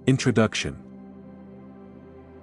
Introduction.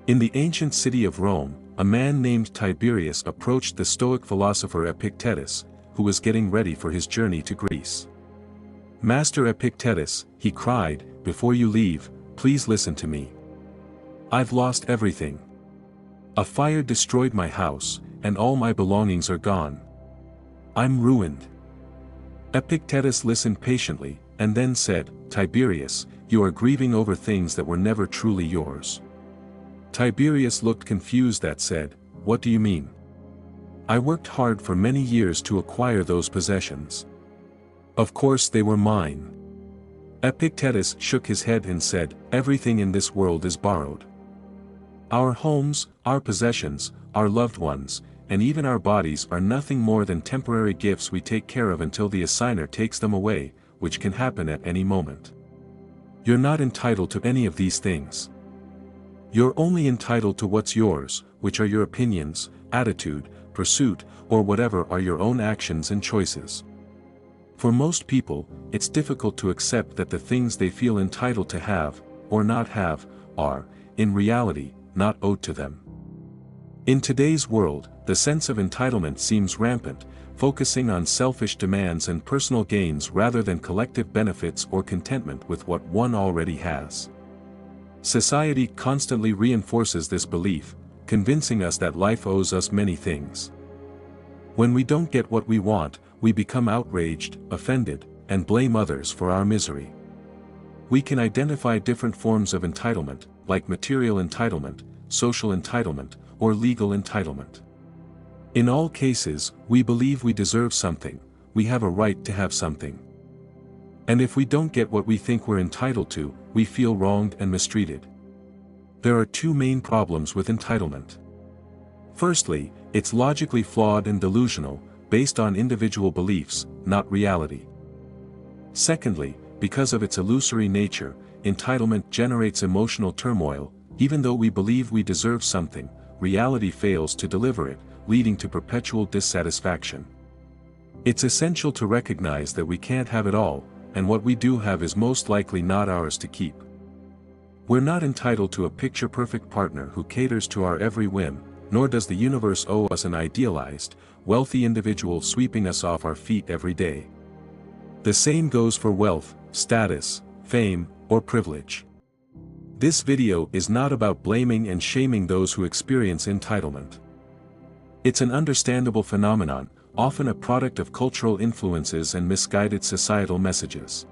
In the ancient city of Rome, a man named Tiberius approached the Stoic philosopher Epictetus, who was getting ready for his journey to Greece. "Master Epictetus," he cried, "before you leave, please listen to me. I've lost everything. A fire destroyed my house, and all my belongings are gone. I'm ruined." Epictetus listened patiently, and then said, "Tiberius, you are grieving over things that were never truly yours." Tiberius looked confused and said, "What do you mean? I worked hard for many years to acquire those possessions. Of course they were mine." Epictetus shook his head and said, "Everything in this world is borrowed. Our homes, our possessions, our loved ones, and even our bodies are nothing more than temporary gifts we take care of until the assigner takes them away, which can happen at any moment. You're not entitled to any of these things. You're only entitled to what's yours, which are your opinions, attitude, pursuit, or whatever are your own actions and choices." For most people, it's difficult to accept that the things they feel entitled to have, or not have, are, in reality, not owed to them. In today's world, the sense of entitlement seems rampant, focusing on selfish demands and personal gains rather than collective benefits or contentment with what one already has. Society constantly reinforces this belief, convincing us that life owes us many things. When we don't get what we want, we become outraged, offended, and blame others for our misery. We can identify different forms of entitlement, like material entitlement, social entitlement, or legal entitlement. In all cases, we believe we deserve something, we have a right to have something. And if we don't get what we think we're entitled to, we feel wronged and mistreated. There are two main problems with entitlement. Firstly, it's logically flawed and delusional, based on individual beliefs, not reality. Secondly, because of its illusory nature, entitlement generates emotional turmoil. Even though we believe we deserve something, reality fails to deliver it, leading to perpetual dissatisfaction. It's essential to recognize that we can't have it all, and what we do have is most likely not ours to keep. We're not entitled to a picture-perfect partner who caters to our every whim, nor does the universe owe us an idealized, wealthy individual sweeping us off our feet every day. The same goes for wealth, status, fame, or privilege. This video is not about blaming and shaming those who experience entitlement. It's an understandable phenomenon, often a product of cultural influences and misguided societal messages.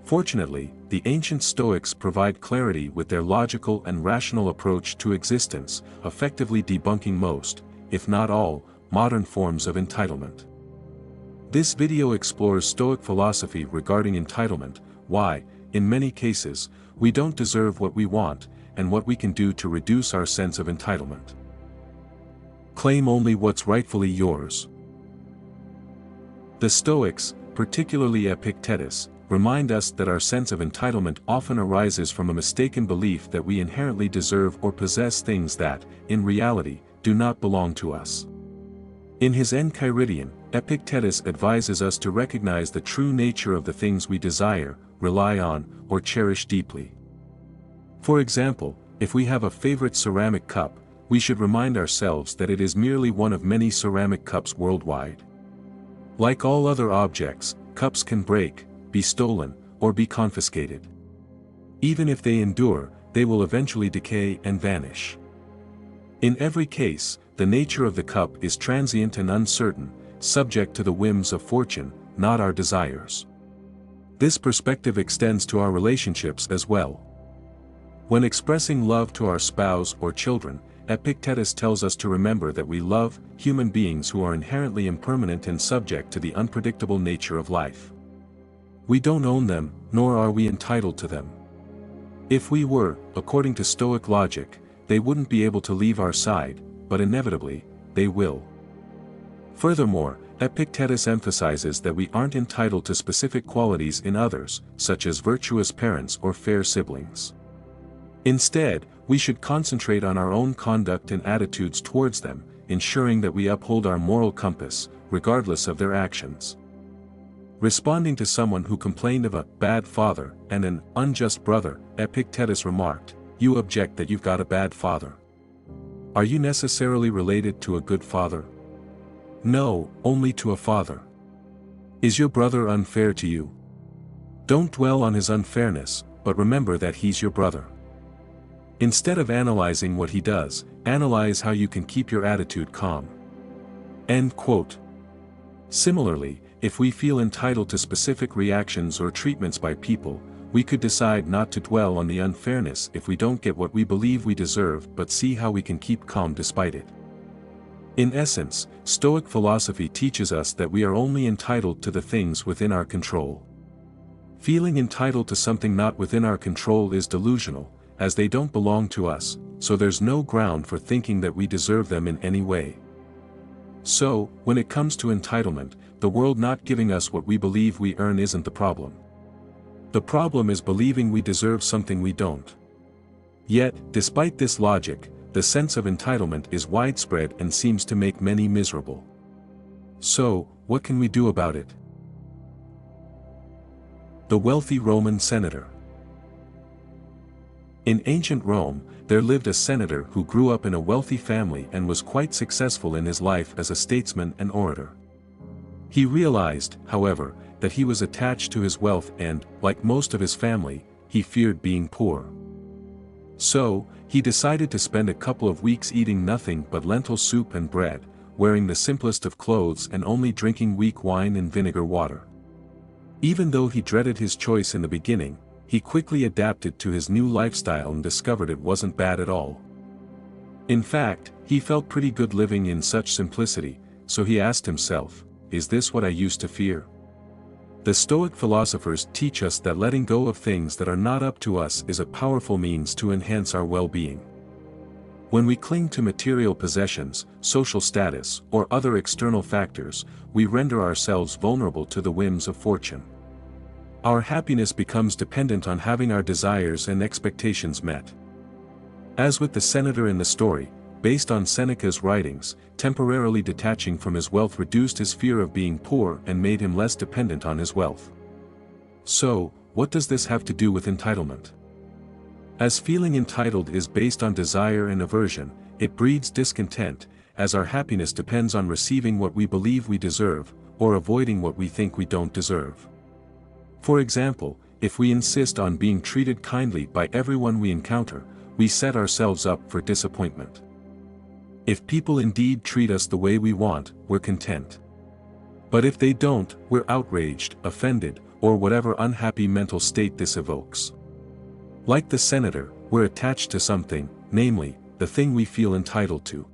Fortunately, the ancient Stoics provide clarity with their logical and rational approach to existence, effectively debunking most, if not all, modern forms of entitlement. This video explores Stoic philosophy regarding entitlement, why, in many cases, we don't deserve what we want, and what we can do to reduce our sense of entitlement. Claim only what's rightfully yours. The Stoics, particularly Epictetus, remind us that our sense of entitlement often arises from a mistaken belief that we inherently deserve or possess things that, in reality, do not belong to us. In his Enchiridion, Epictetus advises us to recognize the true nature of the things we desire, rely on, or cherish deeply. For example, if we have a favorite ceramic cup, we should remind ourselves that it is merely one of many ceramic cups worldwide. Like all other objects, cups can break, be stolen, or be confiscated. Even if they endure, they will eventually decay and vanish. In every case, the nature of the cup is transient and uncertain, subject to the whims of fortune, not our desires. This perspective extends to our relationships as well. When expressing love to our spouse or children, Epictetus tells us to remember that we love human beings who are inherently impermanent and subject to the unpredictable nature of life. We don't own them, nor are we entitled to them. If we were, according to Stoic logic, they wouldn't be able to leave our side, but inevitably, they will. Furthermore, Epictetus emphasizes that we aren't entitled to specific qualities in others, such as virtuous parents or fair siblings. Instead, we should concentrate on our own conduct and attitudes towards them, ensuring that we uphold our moral compass, regardless of their actions. Responding to someone who complained of a bad father and an unjust brother, Epictetus remarked, "You object that you've got a bad father. Are you necessarily related to a good father? No, only to a father. Is your brother unfair to you? Don't dwell on his unfairness, but remember that he's your brother. Instead of analyzing what he does, analyze how you can keep your attitude calm." End quote. Similarly, if we feel entitled to specific reactions or treatments by people, we could decide not to dwell on the unfairness if we don't get what we believe we deserve but see how we can keep calm despite it. In essence, Stoic philosophy teaches us that we are only entitled to the things within our control. Feeling entitled to something not within our control is delusional, as they don't belong to us, so there's no ground for thinking that we deserve them in any way. So, when it comes to entitlement, the world not giving us what we believe we earn isn't the problem. The problem is believing we deserve something we don't. Yet, despite this logic, the sense of entitlement is widespread and seems to make many miserable. So, what can we do about it? The wealthy Roman senator. In ancient Rome, there lived a senator who grew up in a wealthy family and was quite successful in his life as a statesman and orator. He realized, however, that he was attached to his wealth and, like most of his family, he feared being poor. So, he decided to spend a couple of weeks eating nothing but lentil soup and bread, wearing the simplest of clothes and only drinking weak wine and vinegar water. Even though he dreaded his choice in the beginning, he quickly adapted to his new lifestyle and discovered it wasn't bad at all. In fact, he felt pretty good living in such simplicity, so he asked himself, "Is this what I used to fear?" The Stoic philosophers teach us that letting go of things that are not up to us is a powerful means to enhance our well-being. When we cling to material possessions, social status, or other external factors, we render ourselves vulnerable to the whims of fortune. Our happiness becomes dependent on having our desires and expectations met. As with the senator in the story, based on Seneca's writings, temporarily detaching from his wealth reduced his fear of being poor and made him less dependent on his wealth. So, what does this have to do with entitlement? As feeling entitled is based on desire and aversion, it breeds discontent, as our happiness depends on receiving what we believe we deserve, or avoiding what we think we don't deserve. For example, if we insist on being treated kindly by everyone we encounter, we set ourselves up for disappointment. If people indeed treat us the way we want, we're content. But if they don't, we're outraged, offended, or whatever unhappy mental state this evokes. Like the senator, we're attached to something, namely, the thing we feel entitled to.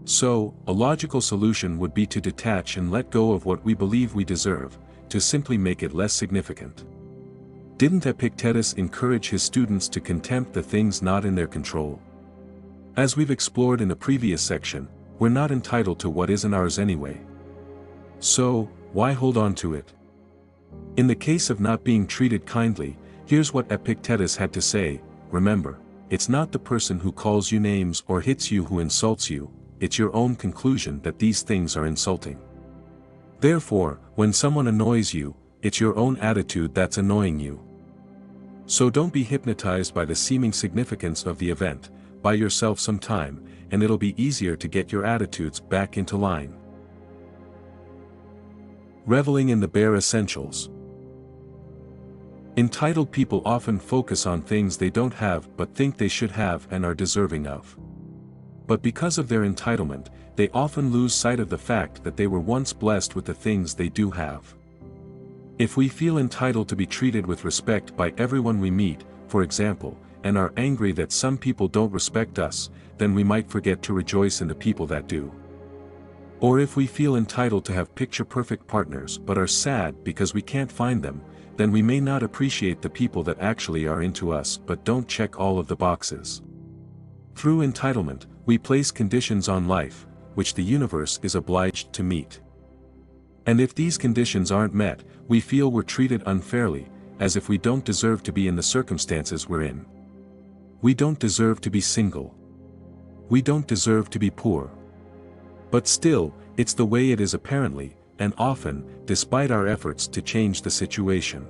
So, a logical solution would be to detach and let go of what we believe we deserve, to simply make it less significant. Didn't Epictetus encourage his students to contempt the things not in their control? As we've explored in the previous section, we're not entitled to what isn't ours anyway. So, why hold on to it? In the case of not being treated kindly, here's what Epictetus had to say: remember, it's not the person who calls you names or hits you who insults you, it's your own conclusion that these things are insulting. Therefore, when someone annoys you, it's your own attitude that's annoying you. So don't be hypnotized by the seeming significance of the event. Buy yourself some time, and it'll be easier to get your attitudes back into line. Reveling in the bare essentials. Entitled people often focus on things they don't have but think they should have and are deserving of. But because of their entitlement, they often lose sight of the fact that they were once blessed with the things they do have. If we feel entitled to be treated with respect by everyone we meet, for example, and are angry that some people don't respect us, then we might forget to rejoice in the people that do. Or if we feel entitled to have picture-perfect partners but are sad because we can't find them, then we may not appreciate the people that actually are into us but don't check all of the boxes. Through entitlement, we place conditions on life, which the universe is obliged to meet. And if these conditions aren't met, we feel we're treated unfairly, as if we don't deserve to be in the circumstances we're in. We don't deserve to be single. We don't deserve to be poor. But still, it's the way it is apparently, and often, despite our efforts to change the situation.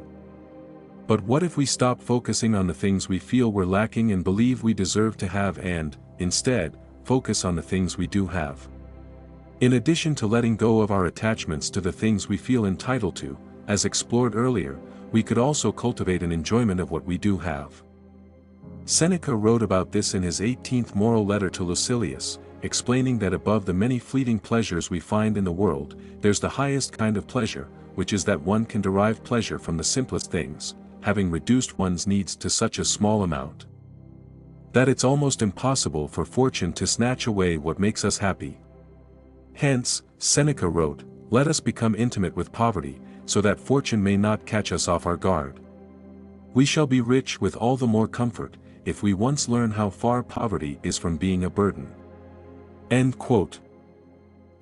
But what if we stop focusing on the things we feel we're lacking and believe we deserve to have and, instead, focus on the things we do have? In addition to letting go of our attachments to the things we feel entitled to, as explored earlier, we could also cultivate an enjoyment of what we do have. Seneca wrote about this in his 18th moral letter to Lucilius, explaining that above the many fleeting pleasures we find in the world, there's the highest kind of pleasure, which is that one can derive pleasure from the simplest things, having reduced one's needs to such a small amount that it's almost impossible for fortune to snatch away what makes us happy. Hence, Seneca wrote, "Let us become intimate with poverty, so that fortune may not catch us off our guard. We shall be rich with all the more comfort, if we once learn how far poverty is from being a burden." End quote.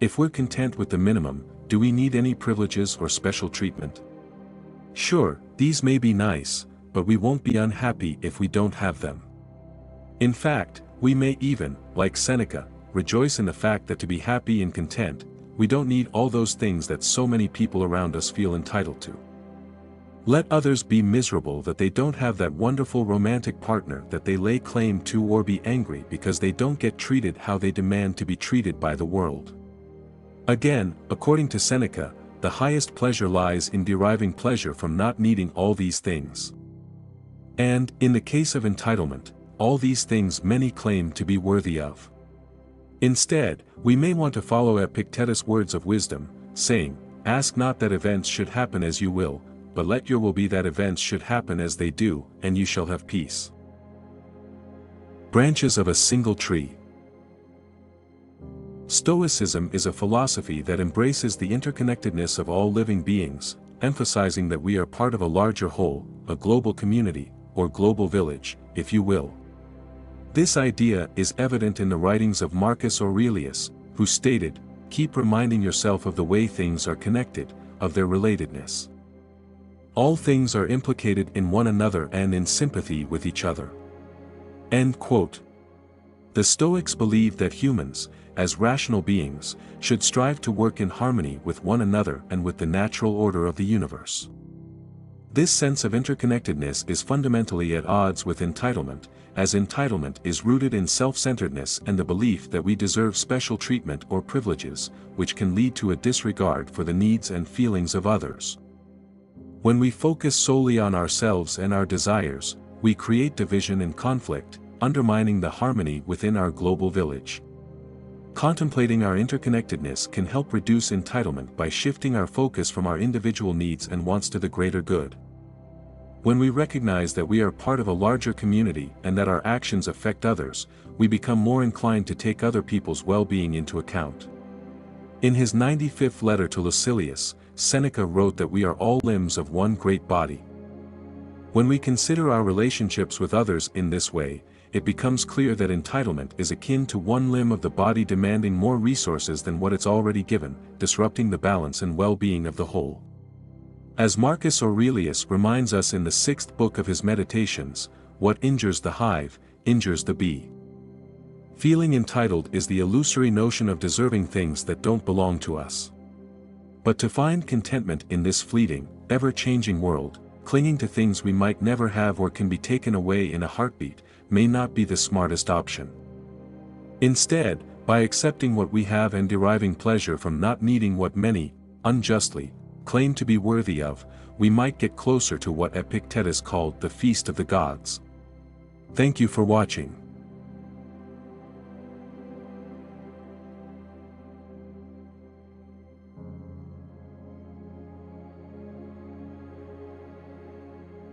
If we're content with the minimum, do we need any privileges or special treatment? Sure, these may be nice, but we won't be unhappy if we don't have them. In fact, we may even, like Seneca, rejoice in the fact that to be happy and content, we don't need all those things that so many people around us feel entitled to. Let others be miserable that they don't have that wonderful romantic partner that they lay claim to, or be angry because they don't get treated how they demand to be treated by the world. Again, according to Seneca, the highest pleasure lies in deriving pleasure from not needing all these things. And, in the case of entitlement, all these things many claim to be worthy of. Instead, we may want to follow Epictetus' words of wisdom, saying, "Ask not that events should happen as you will, but let your will be that events should happen as they do, and you shall have peace." Branches of a single tree. Stoicism is a philosophy that embraces the interconnectedness of all living beings, emphasizing that we are part of a larger whole, a global community, or global village, if you will. This idea is evident in the writings of Marcus Aurelius, who stated, "Keep reminding yourself of the way things are connected, of their relatedness. All things are implicated in one another and in sympathy with each other." End quote. The Stoics believed that humans, as rational beings, should strive to work in harmony with one another and with the natural order of the universe. This sense of interconnectedness is fundamentally at odds with entitlement, as entitlement is rooted in self-centeredness and the belief that we deserve special treatment or privileges, which can lead to a disregard for the needs and feelings of others. When we focus solely on ourselves and our desires, we create division and conflict, undermining the harmony within our global village. Contemplating our interconnectedness can help reduce entitlement by shifting our focus from our individual needs and wants to the greater good. When we recognize that we are part of a larger community and that our actions affect others, we become more inclined to take other people's well-being into account. In his 95th letter to Lucilius, Seneca wrote that we are all limbs of one great body. When we consider our relationships with others in this way, it becomes clear that entitlement is akin to one limb of the body demanding more resources than what it's already given, disrupting the balance and well-being of the whole. As Marcus Aurelius reminds us in the 6th book of his Meditations, what injures the hive, injures the bee. Feeling entitled is the illusory notion of deserving things that don't belong to us. But to find contentment in this fleeting, ever-changing world, clinging to things we might never have or can be taken away in a heartbeat, may not be the smartest option. Instead, by accepting what we have and deriving pleasure from not needing what many, unjustly, claim to be worthy of, we might get closer to what Epictetus called the feast of the gods. Thank you for watching.